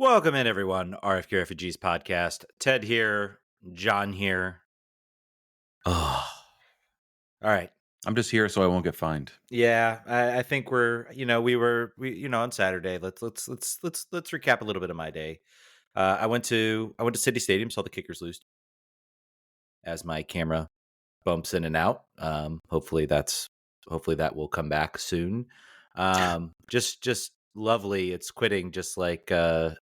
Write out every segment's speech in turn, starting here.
Welcome in, everyone. RFK Refugees Podcast. Ted here, John here. Oh, All right. I'm just here so I won't get fined. Yeah, I think we on Saturday. Let's recap a little bit of my day. I went to City Stadium, saw the Kickers lose. As my camera bumps in and out, hopefully that will come back soon. Just lovely. It's quitting, just like we're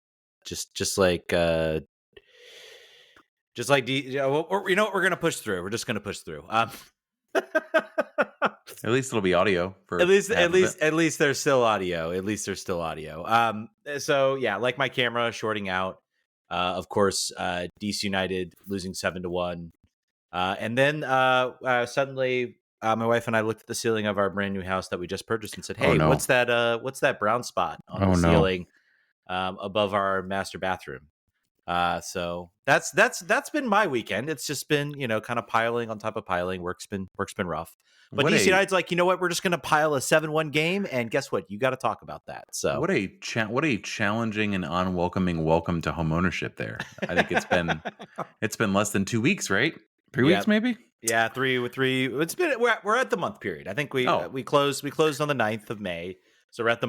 gonna push through. We're just gonna push through. At least it'll be audio for At least half of it. at least there's still audio. At least there's still audio. So yeah, like my camera shorting out. Of course, DC United losing 7-1. And then suddenly my wife and I looked at the ceiling of our brand new house that we just purchased and said, "Hey, no. what's that brown spot on the Oh, no. ceiling above our master bathroom?" So that's been my weekend. It's just been, kind of piling on top of piling. Work's been rough. But DC United's like, you know what? We're just going to pile a 7-1 game, and guess what? You got to talk about that. So what a challenging and unwelcoming welcome to home ownership there. I think it's been less than 2 weeks, right? 3 weeks maybe? Yeah, three. It's been we're at the month period. I think we closed on the 9th of May. So we're at the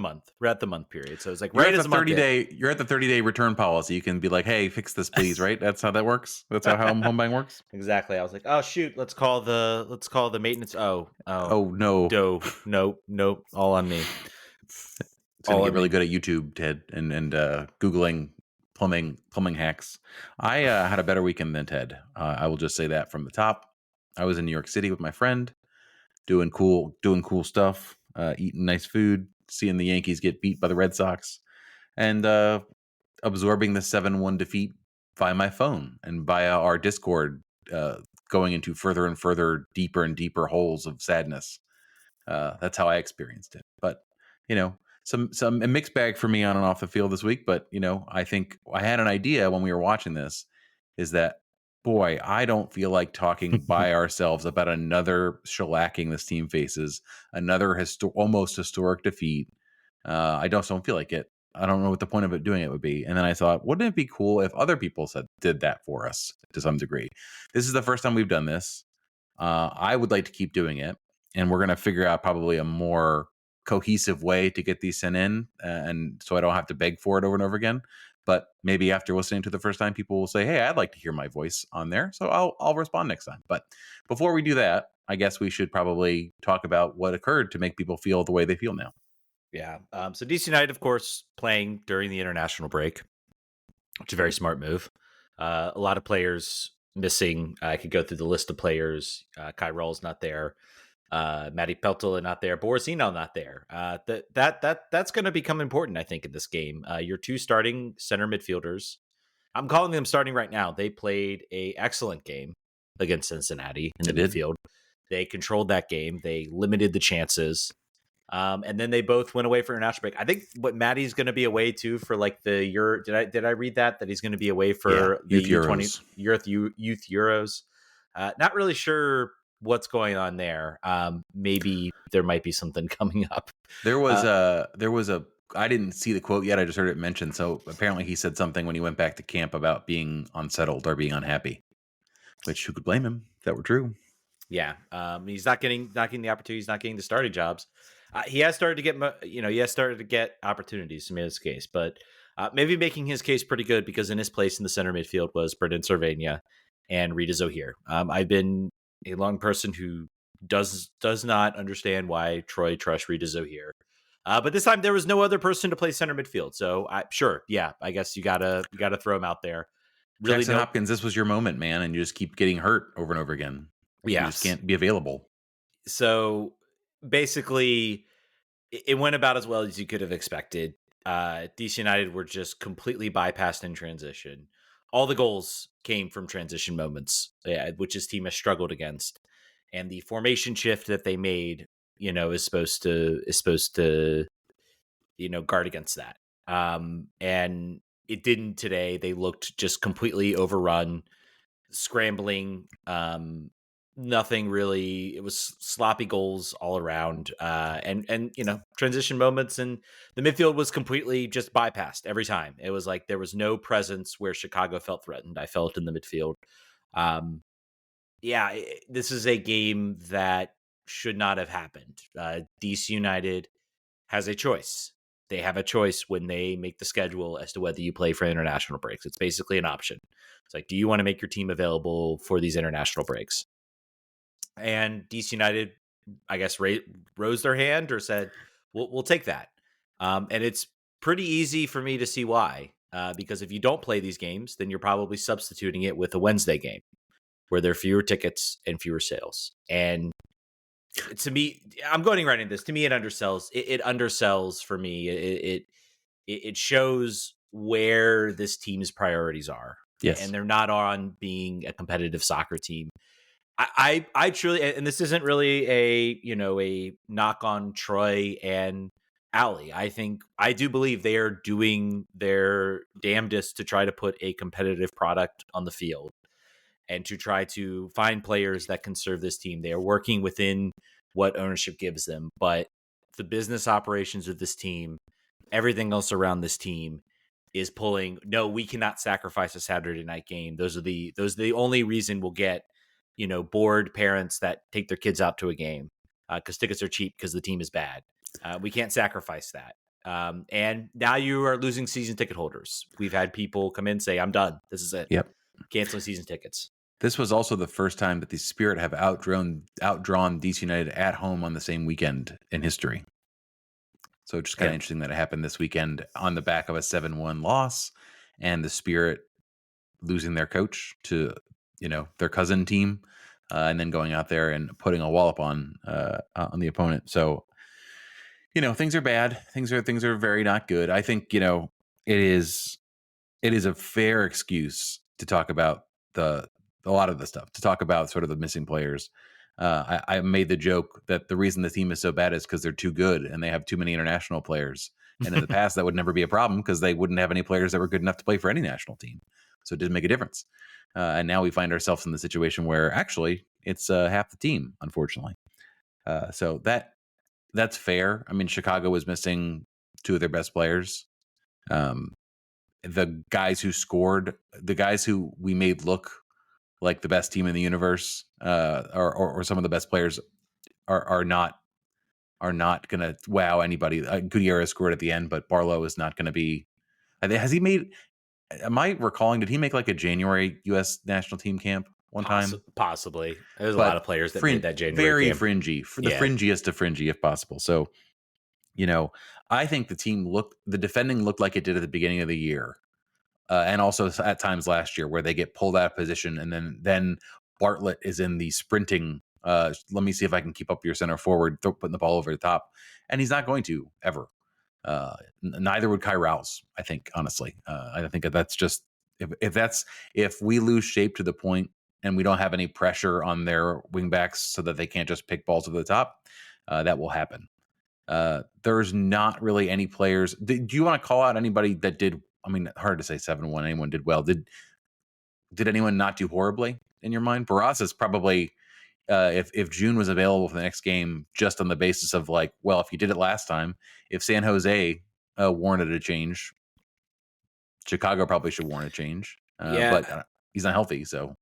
month period. So it's like you're at the 30-day return policy. You can be like, "Hey, fix this, please." Right? That's how that works. That's how home buying works. Exactly. I was like, "Oh shoot, let's call the maintenance." Oh no, nope, all on me. It's gonna get really good at YouTube, Ted, and Googling plumbing hacks. I had a better weekend than Ted. I will just say that from the top. I was in New York City with my friend, doing cool stuff, eating nice food, seeing the Yankees get beat by the Red Sox, and absorbing the 7-1 defeat via my phone and via our Discord, going into further and further, deeper and deeper holes of sadness. That's how I experienced it. But, a mixed bag for me on and off the field this week. But, I think I had an idea when we were watching this, is that, boy, I don't feel like talking by ourselves about another shellacking this team faces, another almost historic defeat. I don't feel like it. I don't know what the point of doing it would be. And then I thought, wouldn't it be cool if other people did that for us to some degree? This is the first time we've done this. I would like to keep doing it. And we're going to figure out probably a more cohesive way to get these sent in. And so I don't have to beg for it over and over again. But maybe after listening to the first time, people will say, "Hey, I'd like to hear my voice on there." So I'll respond next time. But before we do that, I guess we should probably talk about what occurred to make people feel the way they feel now. Yeah. So DC United, of course, playing during the international break, which is a very smart move. A lot of players missing. I could go through the list of players. Kai Roll's not there. Matty Peltola not there. Borisino not there. That's going to become important, I think, in this game. Your two starting center midfielders, I'm calling them starting right now. They played a excellent game against Cincinnati in the midfield. They controlled that game. They limited the chances. And then they both went away for international break. I think what Matty's going to be away too for like the Euro. Did I read that he's going to be away for the Youth Euros? Not really sure what's going on there. Maybe there might be something coming up. There was I didn't see the quote yet. I just heard it mentioned. So apparently he said something when he went back to camp about being unsettled or being unhappy, which who could blame him if that were true? Yeah. He's not getting the opportunity. He's not getting the starting jobs. He has started to get opportunities to make his case, but maybe making his case pretty good because in his place in the center midfield was Brendan Cervenia and Rita Zohir. I've been a long person who does not understand why Troy trusts Rita Zohir. But this time there was no other person to play center midfield. So I guess you gotta throw him out there. Really, Jackson Hopkins, this was your moment, man, and you just keep getting hurt over and over again. Yeah, you just can't be available. So basically, it went about as well as you could have expected. DC United were just completely bypassed in transition. All the goals came from transition moments, which this team has struggled against. And the formation shift that they made, is supposed to guard against that. And it didn't today. They looked just completely overrun, scrambling, nothing really. It was sloppy goals all around, and transition moments, and the midfield was completely just bypassed every time. It was like there was no presence where Chicago felt threatened. I felt in the midfield. Um, this is a game that should not have happened. DC United has a choice. They have a choice when they make the schedule as to whether you play for international breaks. It's basically an option. It's like, do you want to make your team available for these international breaks? And DC United, I guess, rose their hand or said, we'll take that. And it's pretty easy for me to see why. Because if you don't play these games, then you're probably substituting it with a Wednesday game where there are fewer tickets and fewer sales. And to me, I'm going right into this. To me, it undersells. It undersells for me. It shows where this team's priorities are. Yes, and they're not on being a competitive soccer team. I truly, and this isn't really a knock on Troy and Allie. I do believe they are doing their damnedest to try to put a competitive product on the field and to try to find players that can serve this team. They are working within what ownership gives them, but the business operations of this team, everything else around this team is pulling, no, we cannot sacrifice a Saturday night game. Those are the only reason we'll get, bored parents that take their kids out to a game because tickets are cheap because the team is bad. We can't sacrifice that. And now you are losing season ticket holders. We've had people come in and say, I'm done. This is it. Yep. Canceling season tickets. This was also the first time that the Spirit have outdrawn DC United at home on the same weekend in history. So just kind of interesting that it happened this weekend on the back of a 7-1 loss and the Spirit losing their coach to, their cousin team, and then going out there and putting a wallop on the opponent. So, things are bad. Things are very not good. I think, it is a fair excuse to talk about a lot of the stuff, to talk about sort of the missing players. I made the joke that the reason the team is so bad is because they're too good and they have too many international players. And in the past, that would never be a problem because they wouldn't have any players that were good enough to play for any national team. So it didn't make a difference. And now we find ourselves in the situation where actually it's half the team, unfortunately. So that's fair. I mean, Chicago was missing two of their best players. The guys who scored, the guys who we made look like the best team in the universe, or some of the best players are not going to wow anybody. Gutierrez scored at the end, but Barlow is not going to be. Has he made? Am I recalling? Did he make like a January U.S. national team camp one time? Possibly. There's a lot of players that made that January very camp. fringy, the fringiest of fringy, if possible. So, I think the defending looked like it did at the beginning of the year. And also at times last year where they get pulled out of position and then Bartlett is in the sprinting. Let me see if I can keep up your center forward, putting the ball over the top. And he's not going to ever. Neither would Kai Rouse, I think, honestly. I think that's just if we lose shape to the point and we don't have any pressure on their wingbacks so that they can't just pick balls over the top, that will happen. There's not really any players. Do you want to call out anybody that did? I mean, hard to say 7-1. Anyone did well. Did anyone not do horribly in your mind? Barraza's probably, if June was available for the next game, just on the basis of like, well, if you did it last time, if San Jose warranted a change, Chicago probably should warrant a change. But he's not healthy, so.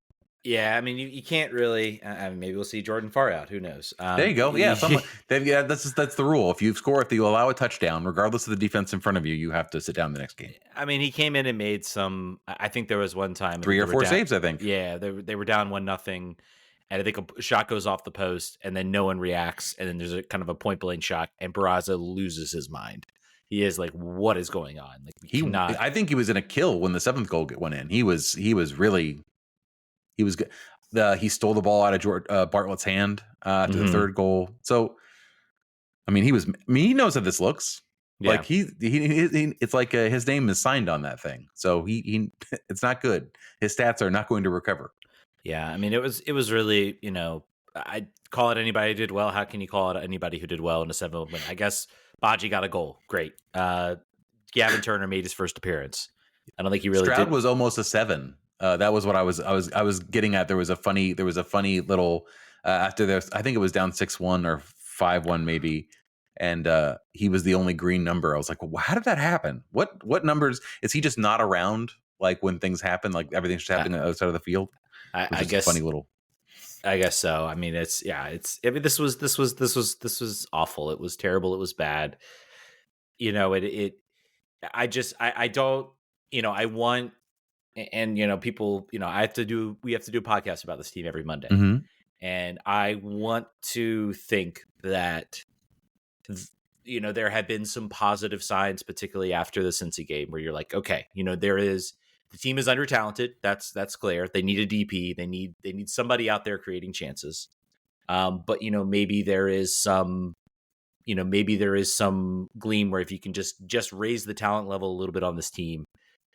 Yeah, I mean, you can't really. Maybe we'll see Jordan Farr out. Who knows? There you go. Yeah, that's the rule. If you allow a touchdown, regardless of the defense in front of you, you have to sit down the next game. I mean, he came in and made some. I think there was one time 3 or 4 saves. I think. Yeah, they were down 1-0, and I think a shot goes off the post, and then no one reacts, and then there's a kind of a point blank shot, and Barraza loses his mind. He is like, "What is going on?" Like I think he was in a kill when the 7th goal went in. He was really. He was good. He stole the ball out of Bartlett's hand to the 3rd goal. So, I mean, he knows how this looks. Yeah. Like he it's like his name is signed on that thing. So he it's not good. His stats are not going to recover. Yeah, I mean, it was really, I'd call it anybody who did well. How can you call it anybody who did well in a 7-1 win? I guess Baji got a goal. Great. Gavin Turner made his first appearance. I don't think he really Stroud did. was almost a 7. That was what I was getting at. There was a funny little after this. I think it was down 6-1 or 5-1 maybe, and he was the only green number. I was like, well, how did that happen? What numbers is he just not around? Like when things happen, like everything's just happening outside of the field. It was I just a funny little. I guess so. I mean, I mean, this was awful. It was terrible. It was bad. You know, I don't, I want, and, people, we have to do a podcast about this team every Monday. Mm-hmm. And I want to think that, there have been some positive signs, particularly after the Cincy game, where you're like, okay, the team is under talented. That's clear. They need a DP. They need somebody out there creating chances. But maybe there is some gleam where if you can just raise the talent level a little bit on this team,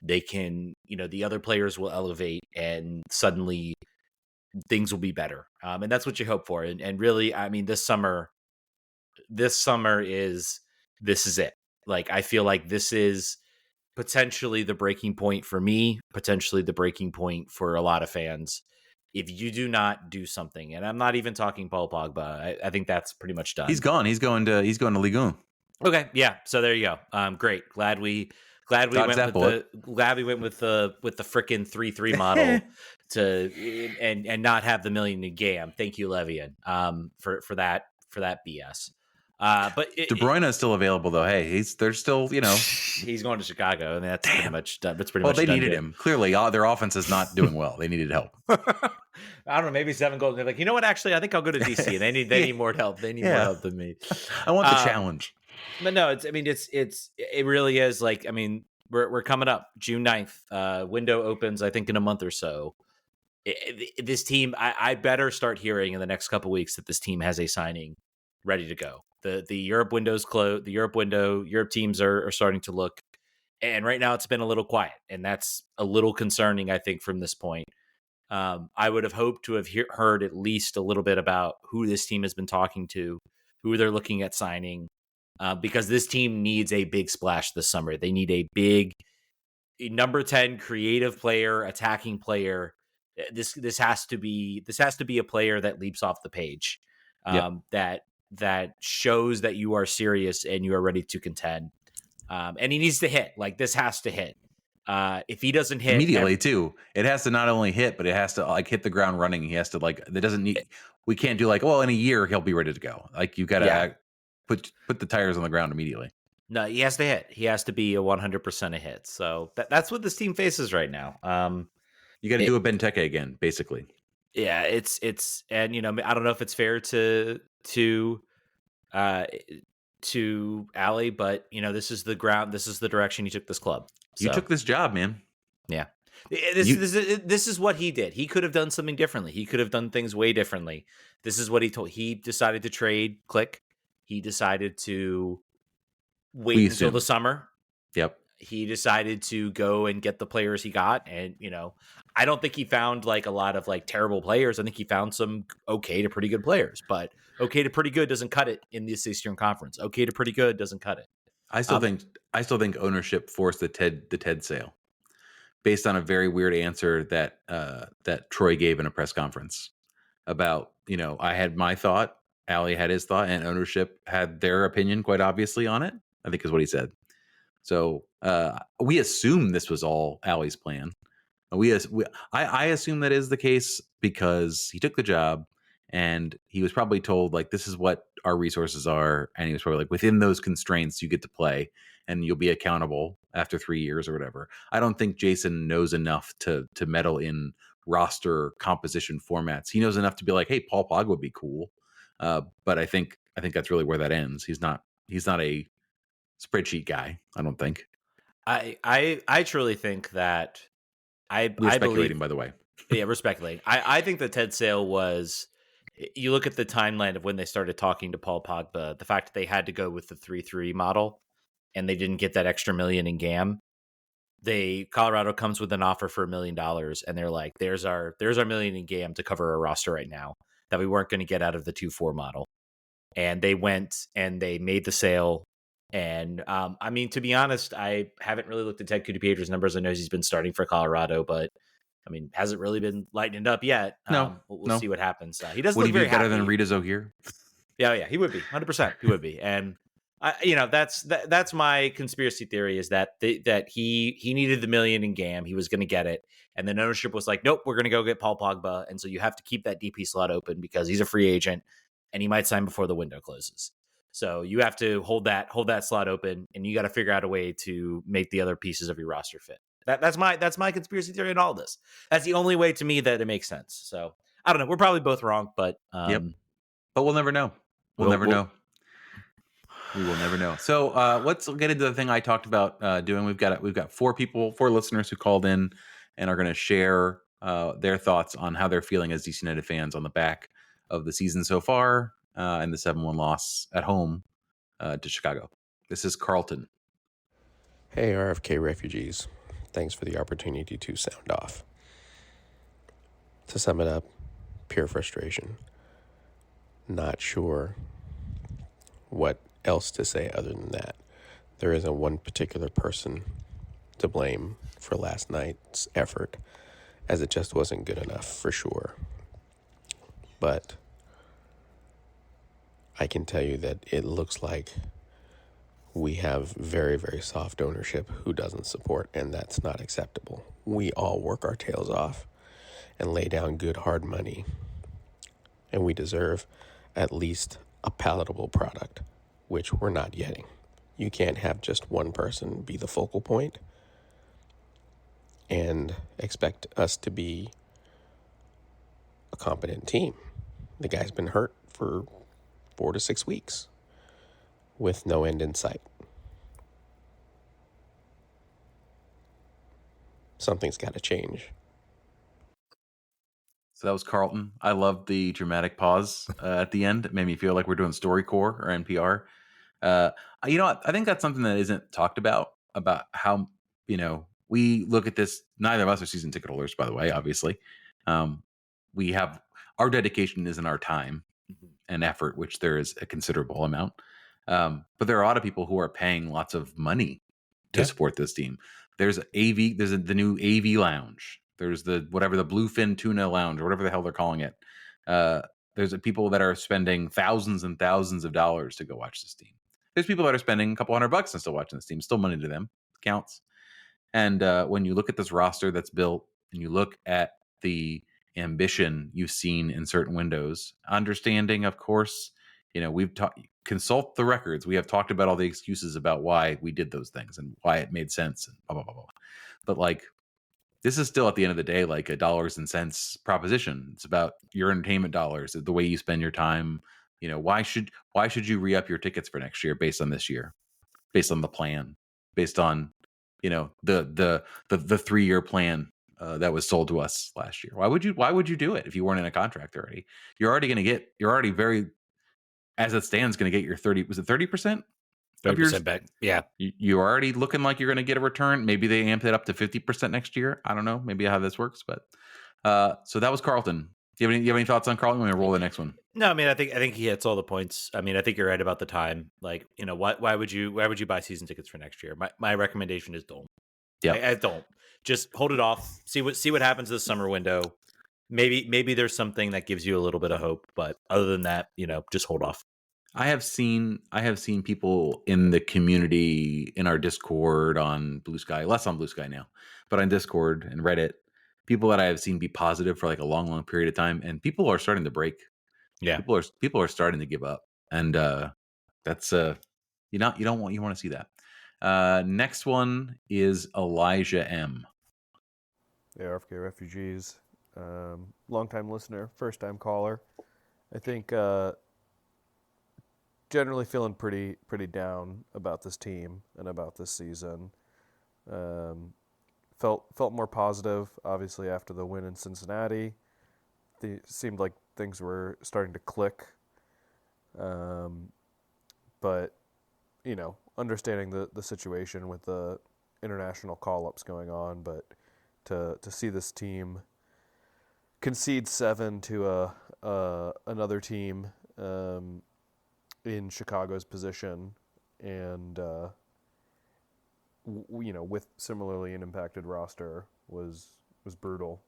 they can, the other players will elevate and suddenly things will be better. And that's what you hope for. And really, I mean, this summer this is it. Like, I feel like this is potentially the breaking point for me, potentially the breaking point for a lot of fans. If you do not do something, and I'm not even talking Paul Pogba, I think that's pretty much done. He's gone. He's going to Ligue 1. Okay, yeah. So there you go. Great. Glad we went with the frickin' 3-3 model and not have the million in GAM. Thank you, Levian. For that BS. But De Bruyne is still available though. Hey, they're still, he's going to Chicago. I mean, that's pretty much done. That's pretty much. Well, they done needed him. Clearly, their offense is not doing well. They needed help. I don't know, maybe 7 goals. They're like, you know what? Actually, I think I'll go to DC. And they need more help. They need more help than me. I want the challenge. But no, it really is like, I mean, we're coming up June 9th. Window opens, I think, in a month or so. This team, I better start hearing in the next couple of weeks that this team has a signing ready to go. The Europe window's closed. The Europe teams are starting to look, and right now it's been a little quiet, and that's a little concerning, I think, from this point. I would have hoped to have heard at least a little bit about who this team has been talking to, who they're looking at signing, because this team needs a big splash this summer. They need a big number 10 creative player, attacking player. This has to be a player that leaps off the page, that shows that you are serious and you are ready to contend. And he needs to hit. Like, this has to hit. If he doesn't hit immediately too, it has to not only hit, but it has to hit the ground running. He has to we can't do in a year he'll be ready to go. Like, you got to put the tires on the ground immediately. No, he has to hit. He has to be a 100% a hit. So that's what this team faces right now. You got to do a Benteke again, basically. Yeah, it's and I don't know if it's fair to Ali, but this is the direction he took this club. So, you took this job, man. Yeah. This is what he did. He could have done something differently. He could have done things way differently. This is what he decided to trade Click. He decided to wait until the summer. Yep. He decided to go and get the players he got. And, I don't think he found a lot of terrible players. I think he found some okay to pretty good players, but okay to pretty good doesn't cut it in this Eastern Conference. Okay to pretty good doesn't cut it. I still think ownership forced the Ted sale based on a very weird answer that Troy gave in a press conference about, I had my thought, Ali had his thought, and ownership had their opinion quite obviously on it, I think is what he said. So we assume this was all Ali's plan. I assume that is the case because he took the job and he was probably told this is what our resources are, and he was probably within those constraints you get to play and you'll be accountable after 3 years or whatever. I don't think Jason knows enough to meddle in roster composition formats. He knows enough to be like, hey, Paul Pogba would be cool, but I think that's really where that ends. He's not a spreadsheet guy, I don't think. I truly think that we're speculating, by the way. Yeah, we're speculating. I think the Ted sale was, you look at the timeline of when they started talking to Paul Pogba, the fact that they had to go with the 3-3 model and they didn't get that extra $1 million in GAM. Colorado comes with an offer for $1 million and they're like, there's our $1 million in GAM to cover our roster right now that we weren't going to get out of the 2-4 model. And they went and they made the sale. And I mean, to be honest, I haven't really looked at Ted DiPietro's numbers. I know he's been starting for Colorado, but I mean, hasn't really been lighting up yet. No, We'll see what happens. He doesn't would look he be very better happy. than Rita Zohir? Yeah, he would be 100%. He would be, and that's my conspiracy theory is that that he needed the million in GAM. He was going to get it, and then ownership was like, nope, we're going to go get Paul Pogba, and so you have to keep that DP slot open because he's a free agent and he might sign before the window closes. So you have to hold that slot open, and you got to figure out a way to make the other pieces of your roster fit. That's my conspiracy theory in all of this. That's the only way to me that it makes sense. So I don't know. We're probably both wrong, but Yep. But we'll never know. We'll never know. We will never know. So let's get into the thing I talked about doing. We've got four listeners who called in and are going to share their thoughts on how they're feeling as DC United fans on the back of the season so far and the 7-1 loss at home to Chicago. This is Carlton. Hey, RFK Refugees. Thanks for the opportunity to sound off. To sum it up, pure frustration. Not sure what else to say other than that. There isn't one particular person to blame for last night's effort, as it just wasn't good enough for sure. But I can tell you that it looks like we have very, very soft ownership who doesn't support, and that's not acceptable. We all work our tails off and lay down good, hard money, and we deserve at least a palatable product, which we're not getting. You can't have just one person be the focal point and expect us to be a competent team. The guy's been hurt for 4 to 6 weeks with no end in sight. Something's got to change. So that was Carlton. I love the dramatic pause at the end. It made me feel like we're doing StoryCorps or NPR. I think that's something that isn't talked about how, we look at this. Neither of us are season ticket holders, by the way, obviously. We have our dedication is in our time and effort, which there is a considerable amount. But there are a lot of people who are paying lots of money to support this team. There's the new AV lounge. There's the Bluefin Tuna Lounge or whatever the hell they're calling it. There's people that are spending thousands and thousands of dollars to go watch this team. There's people that are spending a couple $100 and still watching this team. Still money to them. It counts. And when you look at this roster that's built and you look at the ambition you've seen in certain windows, understanding, of course, we've consult the records. We have talked about all the excuses about why we did those things and why it made sense and blah, blah, blah, blah. But this is still at the end of the day, like a dollars and cents proposition. It's about your entertainment dollars, the way you spend your time. Why should you re-up your tickets for next year based on this year, based on the plan, based on, the 3-year plan that was sold to us last year? Why would you do it if you weren't in a contract already? You're already very, as it stands, going to get your 30%? 30% back. Yeah. You're already looking like you're going to get a return. Maybe they amp it up to 50% next year. I don't know. Maybe how this works, but so that was Carlton. Do you have any thoughts on Carlton? We're going to roll the next one. No, I mean, I think he hits all the points. I mean, I think you're right about the time. Why would you buy season tickets for next year? My recommendation is don't. Yeah, I don't. Just hold it off. See what happens this summer window. Maybe there's something that gives you a little bit of hope, but other than that, just hold off. I have seen people in the community in our Discord on Blue Sky, less on Blue Sky now, but on Discord and Reddit, people that I have seen be positive for like a long, long period of time, and people are starting to break. Yeah, people are starting to give up, and that's you want to see that. Next one is Elijah M. The RFK Refugees, longtime listener, first time caller. I think. Generally feeling pretty down about this team and about this season. Felt more positive, obviously, after the win in Cincinnati. It seemed like things were starting to click. But, understanding the situation with the international call-ups going on, but to see this team concede 7 to another team in Chicago's position, and with similarly an impacted roster was brutal.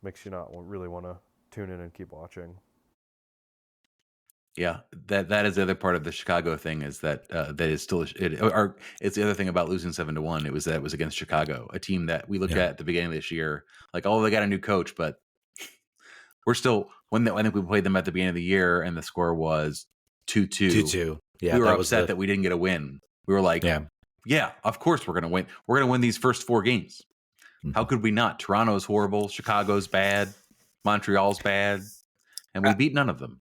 Makes you not really want to tune in and keep watching. Yeah, that is the other part of the Chicago thing is that that is still or it's the other thing about losing 7-1. It was against Chicago, a team that we looked at the beginning of this year, like, oh, they got a new coach, but we're still I think we played them at the beginning of the year and the score was 2-2. 2-2. Yeah, we were upset that we didn't get a win. We were like, yeah, of course we're gonna win. We're gonna win these first 4 games. How could we not? Toronto's horrible, Chicago's bad, Montreal's bad, and we beat none of them.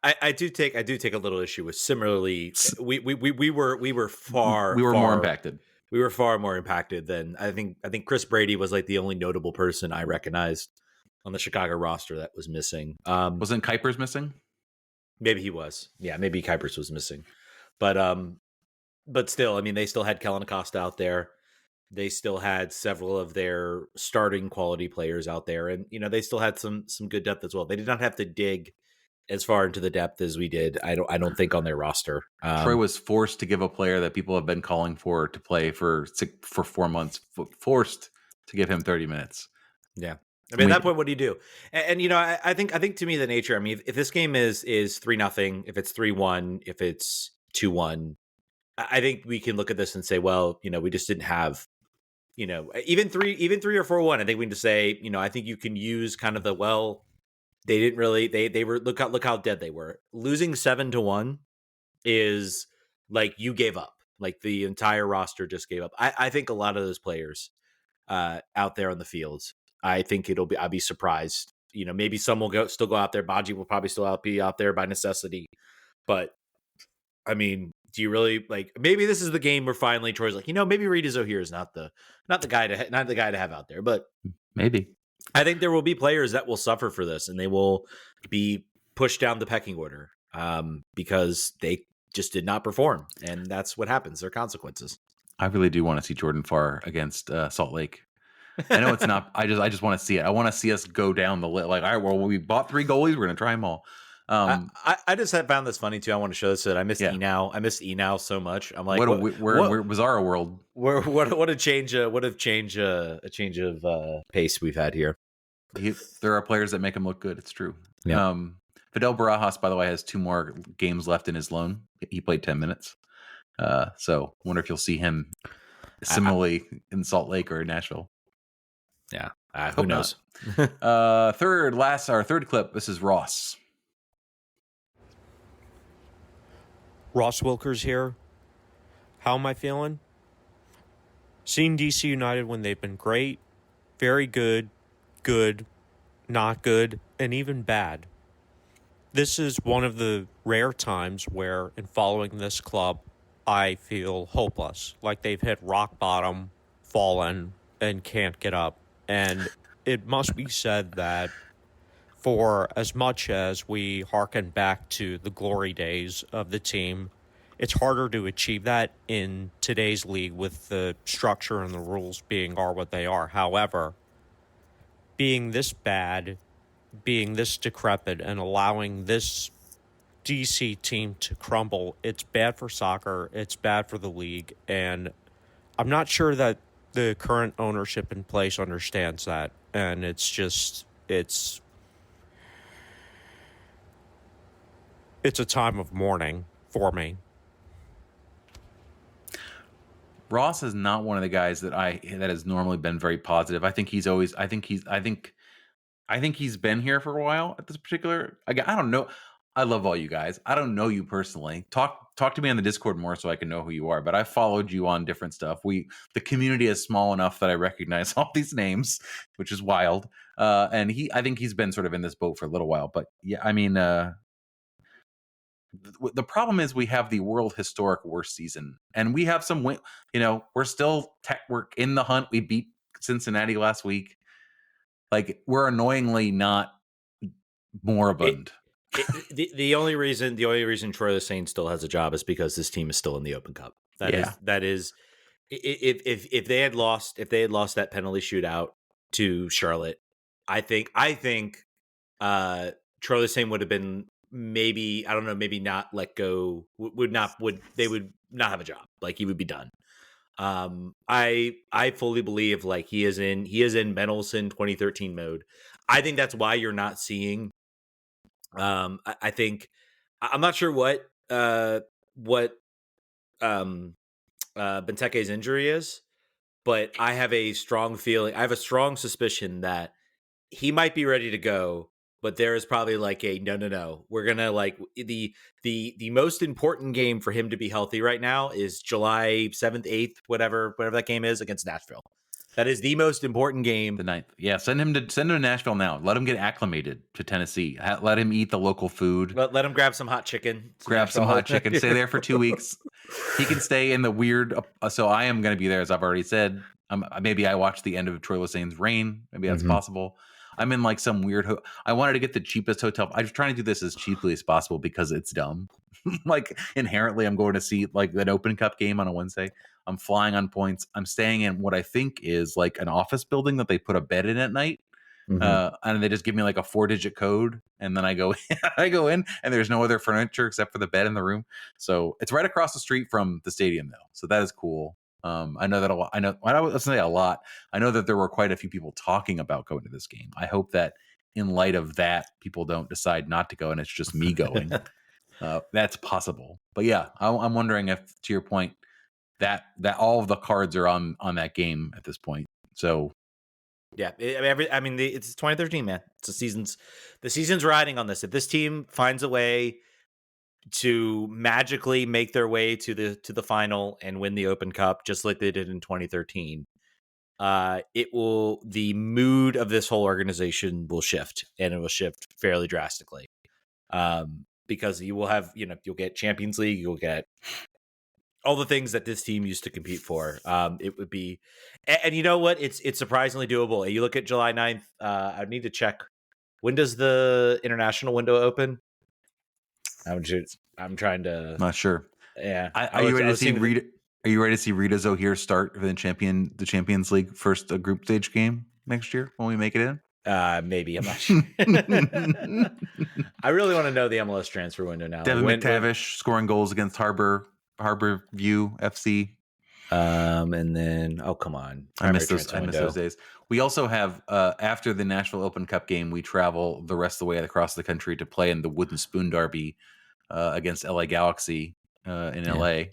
I do take a little issue with similarly. We were far more impacted. We were far more impacted than I think Chris Brady was like the only notable person I recognized on the Chicago roster that was missing. Wasn't Kuipers missing? Maybe he was. Yeah, maybe Kuipers was missing. But still, I mean, they still had Kellen Acosta out there. They still had several of their starting quality players out there, and they still had some good depth as well. They did not have to dig as far into the depth as we did. I don't think on their roster. Troy was forced to give a player that people have been calling for to play for 4 months, forced to give him 30 minutes. Yeah. I mean, at that point, what do you do? And I think to me, the nature, I mean, if this game is 3-0, if it's 3-1, if it's 2-1, I think we can look at this and say, well, we just didn't have, even 3 or 4-1. I think we can just say, I think you can use kind of the, they didn't really, they were, look how dead they were. Losing 7-1 is like you gave up. Like the entire roster just gave up. I think a lot of those players out there on the field, I think I'd be surprised. Maybe some will still go out there. Baji will probably still be out there by necessity. But I mean, do you really maybe this is the game where finally Troy's like, maybe Reed O'Heir is not the guy to have out there, but maybe. I think there will be players that will suffer for this and they will be pushed down the pecking order because they just did not perform. And that's what happens. There are consequences. I really do want to see Jordan Farr against Salt Lake. I know it's not. I just want to see it. I want to see us go down the list. Like, all right, well, we bought 3 goalies. We're going to try them all. I just have found this funny too. I want to show this. I missed Enow. I missed Enow so much. I'm like, we're bizarre world. What a change! What a change! A change of pace we've had here. There are players that make him look good. It's true. Yeah. Fidel Barajas, by the way, has 2 more games left in his loan. He played 10 minutes. So wonder if you'll see him similarly in Salt Lake or Nashville. Yeah. Who knows? Our third clip. This is Ross. Ross Wilkers here. How am I feeling? Seeing DC United when they've been great, very good, not good, and even bad. This is one of the rare times where, in following this club, I feel hopeless, like they've hit rock bottom, fallen, and can't get up. And it must be said that for as much as we hearken back to the glory days of the team, it's harder to achieve that in today's league with the structure and the rules are what they are. However, being this bad, being this decrepit, and allowing this DC team to crumble, it's bad for soccer, it's bad for the league, and I'm not sure that the current ownership in place understands that, and it's a time of mourning for me. Ross is not one of the guys that has normally been very positive. I think he's been here for a while at this particular. I don't know. I love all you guys. I don't know you personally. Talk to me on the Discord more so I can know who you are. But I followed you on different stuff. The community is small enough that I recognize all these names, which is wild. And I think he's been sort of in this boat for a little while. But yeah, I mean, the problem is we have the world historic worst season, and we have some win. We're still we're in the hunt. We beat Cincinnati last week. Like, we're annoyingly not moribund. The only reason Troy Lesesne still has a job is because this team is still in the Open Cup. That is if they had lost that penalty shootout to Charlotte, I think Troy Lesesne would have been maybe not let go. They would not have a job. Like, he would be done. I fully believe like he is in Mendelsohn 2013 mode. I think that's why you're not seeing. I think I'm not sure what Benteke's injury is, but I have a strong feeling. I have a strong suspicion that he might be ready to go, but there is probably like a no. We're gonna like the most important game for him to be healthy right now is July 7th, 8th, whatever that game is against Nashville. That is the most important game. The 9th. Yeah, send him to Nashville now. Let him get acclimated to Tennessee. Let him eat the local food. Let him grab some hot chicken. Grab some hot chicken. Stay there for 2 weeks. He can stay in the weird. So I am going to be there, as I've already said. Maybe I watched the end of Troy Lissane's Reign. Maybe that's possible. I'm in like some weird. I wanted to get the cheapest hotel. I'm trying to do this as cheaply as possible because it's dumb. Like inherently, I'm going to see like an Open Cup game on a Wednesday. I'm flying on points. I'm staying in what I think is like an office building that they put a bed in at night. And they just give me like a 4-digit code, and then I go in, and there's no other furniture except for the bed in the room. So it's right across the street from the stadium, though. So that is cool. I know that a lot. I don't say a lot. I know that there were quite a few people talking about going to this game. I hope that in light of that, people don't decide not to go, and it's just me going. That's possible. But yeah, I'm wondering if, to your point, that all of the cards are on that game at this point. So yeah, it's 2013, man. It's the season's riding on this. If this team finds a way to magically make their way to the final and win the Open Cup, just like they did in 2013, the mood of this whole organization will shift, and it will shift fairly drastically. Because you will have, you'll get Champions League, you'll get all the things that this team used to compete for. It would be, and you know what? It's surprisingly doable. You look at July 9th. I need to check. When does the international window open? I'm trying to. Not sure. Yeah. Are you ready to see Rita? Are you ready to see Rita Zohir start for the Champions League first group stage game next year when we make it in? Maybe. I'm not sure. I really want to know the MLS transfer window now. Devin McTavish scoring goals against Harbor View FC. And then come on, I miss those days. We also have after the Nashville Open Cup game, we travel the rest of the way across the country to play in the Wooden Spoon Derby against LA Galaxy in LA.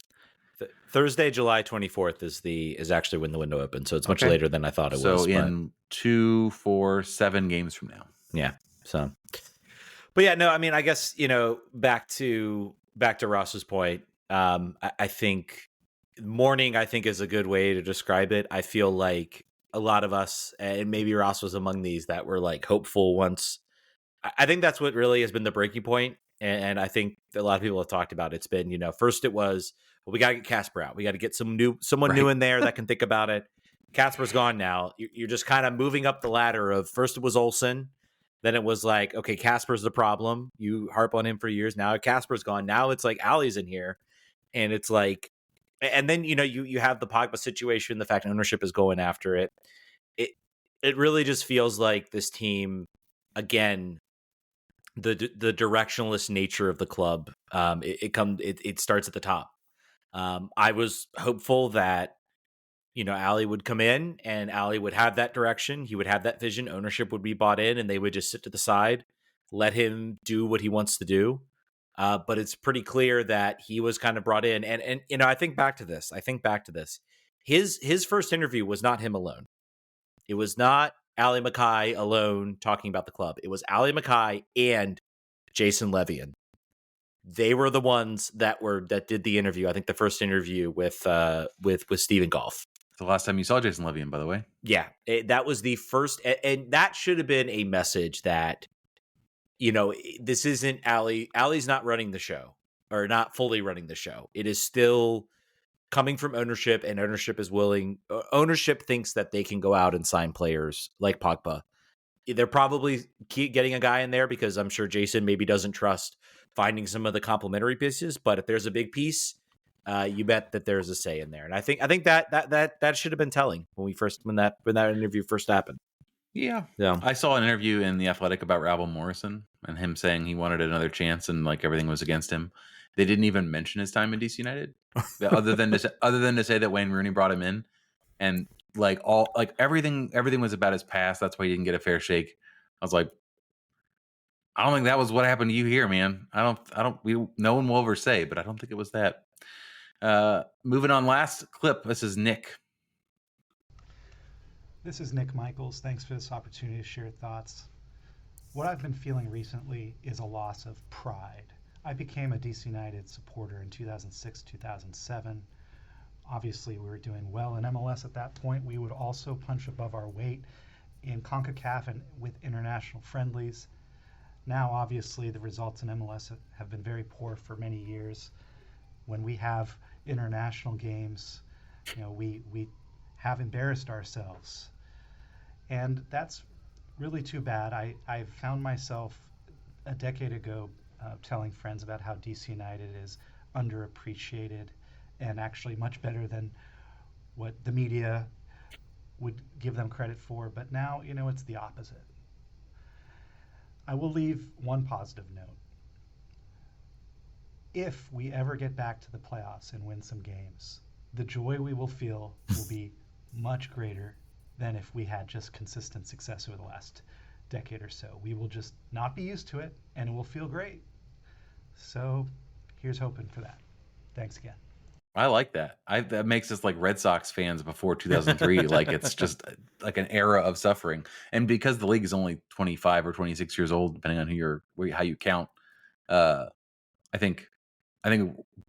Thursday, July 24th is actually when the window opens, so it's much later than I thought it was. So in 2, 4, 7 games from now. Yeah. So, but yeah, no, I mean, I guess back to Ross's point. I think mourning, is a good way to describe it. I feel like a lot of us, and maybe Ross was among these, that were like hopeful once. I think that's what really has been the breaking point. And I think a lot of people have talked about it. It's been, first it was, well, we got to get Casper out. We got to get someone new in there that can think about it. Casper's gone now. You're just kind of moving up the ladder of, first it was Olsen. Then it was like, okay, Casper's the problem. You harp on him for years. Now Casper's gone. Now it's like Ali's in here. And it's like, and then, you have the Pogba situation, the fact ownership is going after it. It really just feels like this team, again, the directionless nature of the club. It starts at the top. I was hopeful that, Ali would come in and Ali would have that direction. He would have that vision. Ownership would be bought in, and they would just sit to the side, let him do what he wants to do. But it's pretty clear that he was kind of brought in. And I think back to this. His first interview was not him alone. It was not Ali Mackay alone talking about the club. It was Ali Mackay and Jason Levian. They were the ones that did the interview. I think the first interview with Stephen Golf. The last time you saw Jason Levian, by the way. Yeah, that was the first, and that should have been a message that, this isn't Ali. Ali's not running the show, or not fully running the show. It is still coming from ownership, and ownership is willing. Ownership thinks that they can go out and sign players like Pogba. They're probably getting a guy in there because I'm sure Jason maybe doesn't trust finding some of the complementary pieces. But if there's a big piece, you bet that there's a say in there. And I think that should have been telling when that interview first happened. Yeah. I saw an interview in The Athletic about Rabel Morrison and him saying he wanted another chance and like everything was against him. they didn't even mention his time in DC United, other than to say that Wayne Rooney brought him in, and everything was about his past. That's why he didn't get a fair shake. I was like, I don't think that was what happened to you here, man. No one will ever say, but I don't think it was that. Moving on, last clip. This is Nick. This is Nick Michaels. Thanks for this opportunity to share thoughts. What I've been feeling recently is a loss of pride. I became a DC United supporter in 2006, 2007. Obviously, we were doing well in MLS at that point. We would also punch above our weight in CONCACAF and with international friendlies. Now, obviously, the results in MLS have been very poor for many years. When we have international games, we have embarrassed ourselves. And that's really too bad. I found myself a decade ago telling friends about how DC United is underappreciated and actually much better than what the media would give them credit for. But now, it's the opposite. I will leave one positive note. If we ever get back to the playoffs and win some games, the joy we will feel will be much greater than if we had just consistent success over the last decade or so. We will just not be used to it, and it will feel great. So here's hoping for that. Thanks again. I like that. That makes us like Red Sox fans before 2003. Like it's just like an era of suffering. And because the league is only 25 or 26 years old, depending on how you count, I think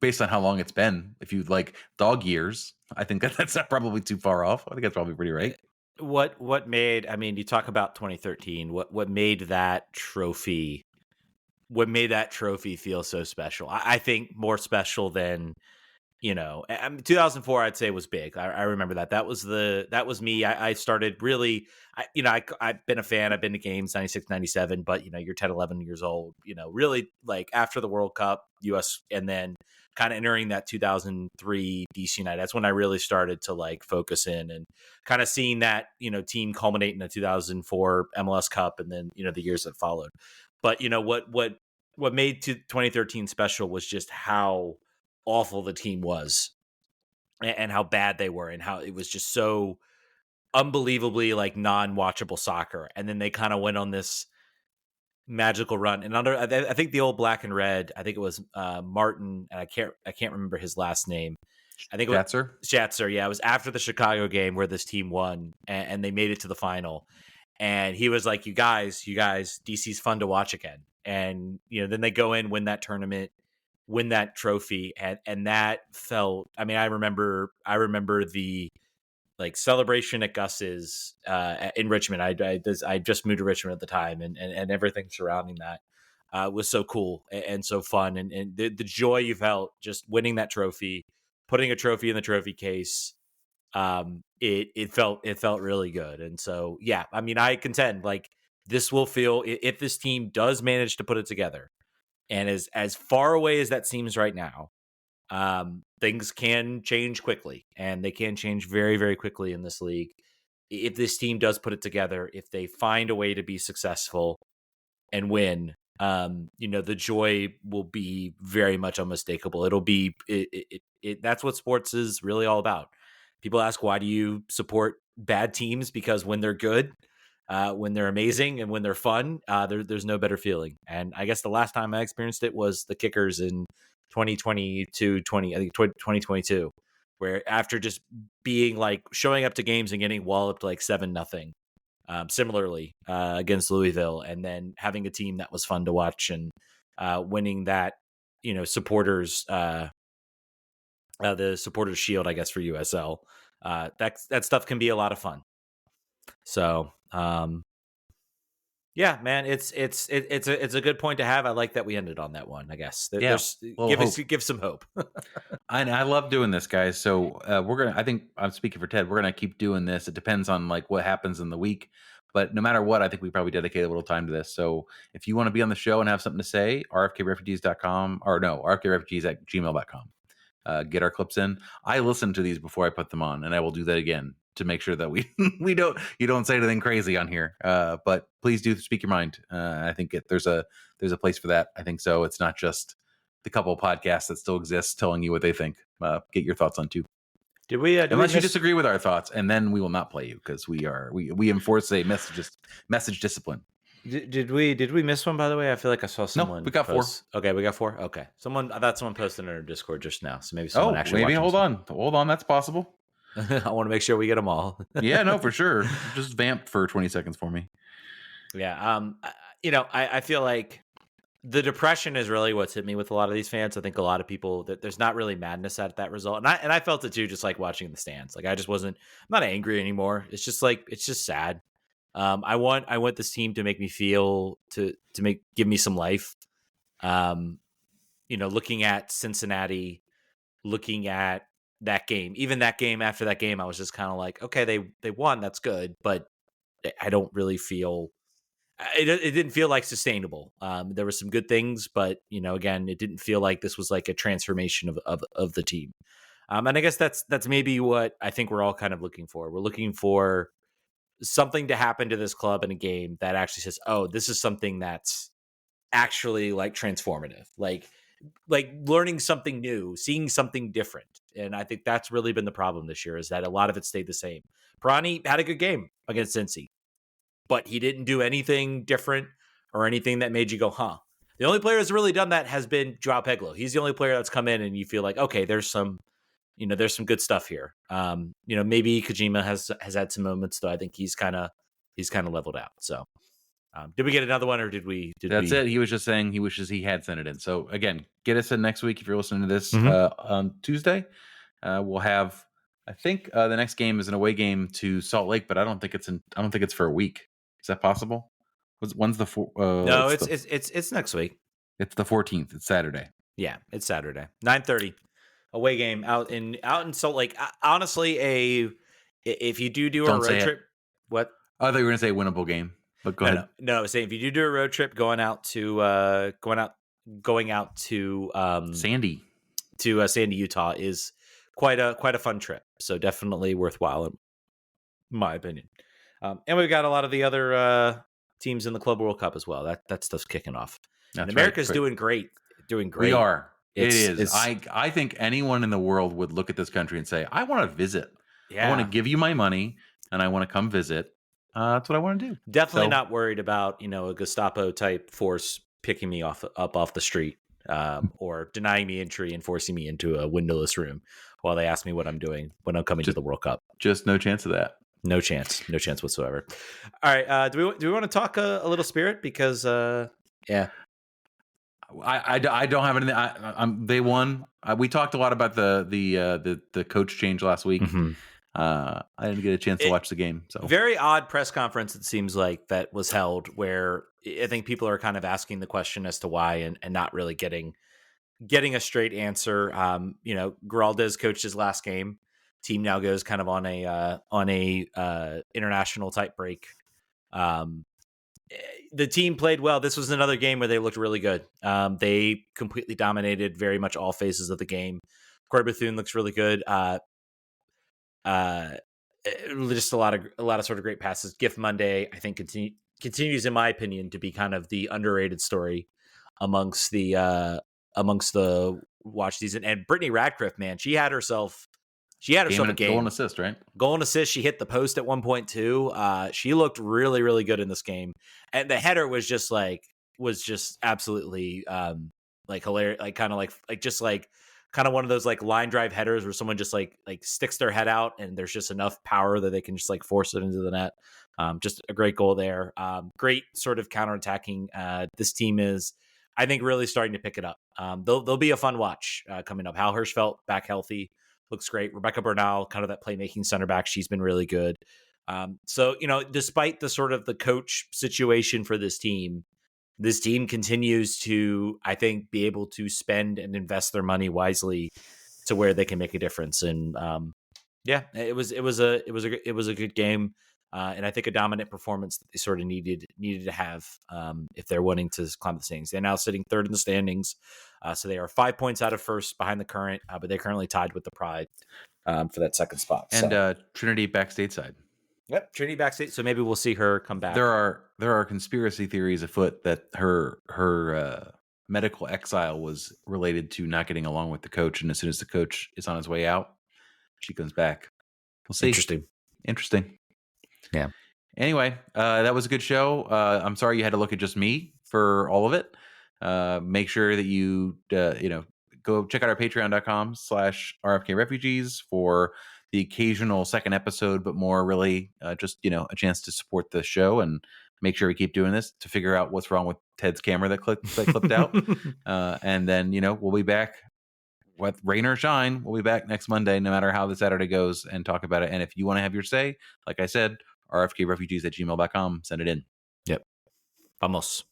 based on how long it's been, if you like dog years, I think that's not probably too far off. I think that's probably pretty right. What made, you talk about 2013, what made that trophy feel so special? I think more special than, 2004 I'd say was big. I remember that was me. I started really, I've been a fan. I've been to games 96, 97, but you're 10, 11 years old, really like after the World Cup US, and then kind of entering that 2003 DC United. That's when I really started to like focus in and kind of seeing that, team culminate in the 2004 MLS Cup and then, the years that followed. But what made 2013 special was just how awful the team was and how bad they were and how it was just so unbelievably like non-watchable soccer. And then they kind of went on this magical run. And I think the old black and red, I think it was Martin, and I can't remember his last name. I think it was Schatzer. Yeah, it was after the Chicago game where this team won and they made it to the final. And he was like, you guys, DC's fun to watch again. And, then they go in, win that tournament, win that trophy. And that felt, I remember the like celebration at Gus's in Richmond. I just moved to Richmond at the time and everything surrounding that was so cool and so fun. And the joy you felt just winning that trophy, putting a trophy in the trophy case. It felt really good. And so, yeah, I contend like this will feel, if this team does manage to put it together and as far away as that seems right now, things can change quickly and they can change very, very quickly in this league. If this team does put it together, if they find a way to be successful and win, the joy will be very much unmistakable. It'll be, that's what sports is really all about. People ask, why do you support bad teams? Because when they're good, when they're amazing, and when they're fun, there's no better feeling. And I guess the last time I experienced it was the Kickers in 2022, where after just being like showing up to games and getting walloped like 7-0, similarly against Louisville, and then having a team that was fun to watch and winning that, supporters. The supporters shield, I guess, for USL. That stuff can be a lot of fun. So, yeah, man, it's a good point to have. I like that we ended on that one. I guess. Give some hope. I love doing this, guys. So I think I'm speaking for Ted. We're gonna keep doing this. It depends on like what happens in the week. But no matter what, I think we probably dedicate a little time to this. So if you want to be on the show and have something to say, rfkrefugees.com or no, rfkrefugees@gmail.com. Get our clips in. I listen to these before I put them on, and I will do that again to make sure that you don't say anything crazy on here. But please do speak your mind. I think there's a place for that. I think so. It's not just the couple of podcasts that still exist telling you what they think. Get your thoughts on too. Did we? Unless you disagree with our thoughts, and then we will not play you because we enforce a message discipline. Did we miss one, by the way? I feel like I saw someone. No, we got post. 4. Okay, we got 4. Okay, I thought someone posted in our Discord just now, so maybe someone actually. Maybe hold on, that's possible. I want to make sure we get them all. Yeah, no, for sure. Just vamp for 20 seconds for me. Yeah, I feel like the depression is really what's hit me with a lot of these fans. I think a lot of people that there's not really madness at that result, and I felt it too, just like watching the stands. Like I just I'm not angry anymore. It's just sad. I want this team to make me feel give me some life. Looking at Cincinnati, looking at that game, even that game after that game, I was just kind of like, okay, they won, that's good, but I don't really feel. It didn't feel like sustainable. There were some good things, but again, it didn't feel like this was like a transformation of the team. And I guess that's maybe what I think we're all kind of looking for. We're looking for something to happen to this club in a game that actually says, "Oh, this is something that's actually like transformative." Like learning something new, seeing something different. And I think that's really been the problem this year, is that a lot of it stayed the same. Perani had a good game against Cincy, but he didn't do anything different or anything that made you go, huh. The only player that's really done that has been Joao Pedro. He's the only player that's come in and you feel like, okay, there's some good stuff here. Maybe Kojima has had some moments, though. I think he's kind of leveled out. So did we get another one, or did we? That's it. He was just saying he wishes he had sent it in. So again, get us in next week if you're listening to this on Tuesday. We'll have, I think the next game is an away game to Salt Lake, but I don't think it's for a week. Is that possible? When's the no, it's next week. It's the 14th. It's Saturday. Yeah, it's Saturday, 9:30, away game out in Salt Lake. Honestly, if you do a road trip, what? I thought you were going to say winnable game, but go ahead. No, saying if you do a road trip, going out to Sandy, Utah is quite a fun trip. So definitely worthwhile, in my opinion. And we've got a lot of the other teams in the Club World Cup as well. That stuff's kicking off. And America's doing great. We are. It is. I think anyone in the world would look at this country and say, I want to visit. Yeah. I want to give you my money and I want to come visit. That's what I want to do. Definitely not worried about, a Gestapo type force picking me up off the street or denying me entry and forcing me into a windowless room while they ask me what I'm doing when I'm coming to the World Cup. Just no chance of that. No chance whatsoever. All right. Do we want to talk a little Spirit? Because yeah. I don't have anything. They won. We talked a lot about the coach change last week. Mm-hmm. I didn't get a chance to watch the game. So very odd press conference, it seems like, that was held, where I think people are kind of asking the question as to why and not really getting a straight answer. Geraldes coached his last game. Team now goes kind of on a international type break. The team played well. This was another game where they looked really good. They completely dominated very much all phases of the game. Corey Bethune looks really good. Just a lot of sort of great passes. Gift Monday, I think, continues, in my opinion, to be kind of the underrated story amongst the watch season. And Brittany Radcliffe, man, she had herself a game. Goal and assist, right? Goal and assist. She hit the post at one point too. She looked really, really good in this game. And the header was just absolutely like hilarious, like kind of one of those like line drive headers where someone just like sticks their head out and there's just enough power that they can just like force it into the net. Just a great goal there. Great sort of counterattacking. This team is, I think, really starting to pick it up. They'll be a fun watch coming up. Hal Hirschfeld back healthy. Looks great. Rebecca Bernal, kind of that playmaking center back. She's been really good. So, despite the sort of the coach situation for this team continues to, I think, be able to spend and invest their money wisely to where they can make a difference. And it was a good game. And I think a dominant performance that they sort of needed to have if they're wanting to climb the standings. They're now sitting third in the standings. So they are 5 points out of first behind the Current, but they're currently tied with the Pride for that second spot. And Trinity back stateside. Yep, Trinity back state. So maybe we'll see her come back. There are conspiracy theories afoot that her medical exile was related to not getting along with the coach. And as soon as the coach is on his way out, she comes back. We'll see. Interesting. Yeah. Anyway, that was a good show. I'm sorry you had to look at just me for all of it. Make sure that you, go check out our patreon.com/RFK Refugees for the occasional second episode, but more really just, a chance to support the show and make sure we keep doing this to figure out what's wrong with Ted's camera that clipped out. And then, we'll be back with rain or shine. We'll be back next Monday, no matter how the Saturday goes, and talk about it. And if you want to have your say, like I said, rfkrefugees@gmail.com, send it in. Yep. Vamos.